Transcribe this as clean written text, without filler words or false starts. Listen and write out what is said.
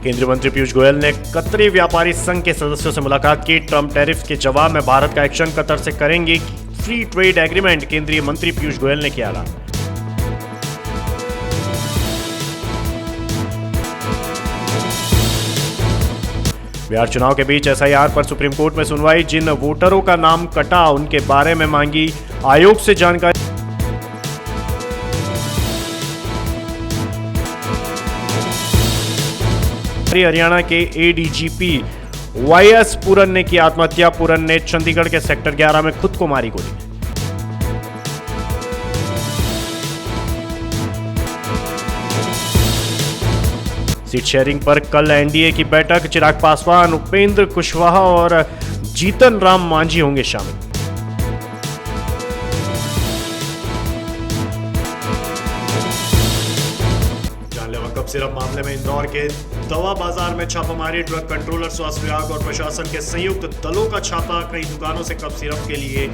केंद्रीय मंत्री पीयूष गोयल ने कतरी व्यापारी संघ के सदस्यों से मुलाकात की। ट्रंप टैरिफ के जवाब में भारत का एक्शन, कतर से करेंगे फ्री ट्रेड एग्रीमेंट, केंद्रीय मंत्री पीयूष गोयल ने किया ऐलान। बिहार चुनाव के बीच एसआईआर पर सुप्रीम कोर्ट में सुनवाई। जिन वोटरों का नाम कटा उनके बारे में मांगी आयोग से जानकारी। हरियाणा के एडीजीपी वाईएस पूरन ने की आत्महत्या। पूरन ने चंडीगढ़ के सेक्टर 11 में खुद को मारी गोली। सीट शेयरिंग पर कल एनडीए की बैठक। चिराग पासवान, उपेंद्र कुशवाहा और जीतन राम मांझी होंगे शामिल। जानलेवा कफ सिरप मामले में इंदौर के दवा बाजार में छापामारी। ड्रग कंट्रोलर, स्वास्थ्य विभाग और प्रशासन के संयुक्त दलों का छापा। कई दुकानों से कफ सिरप के लिए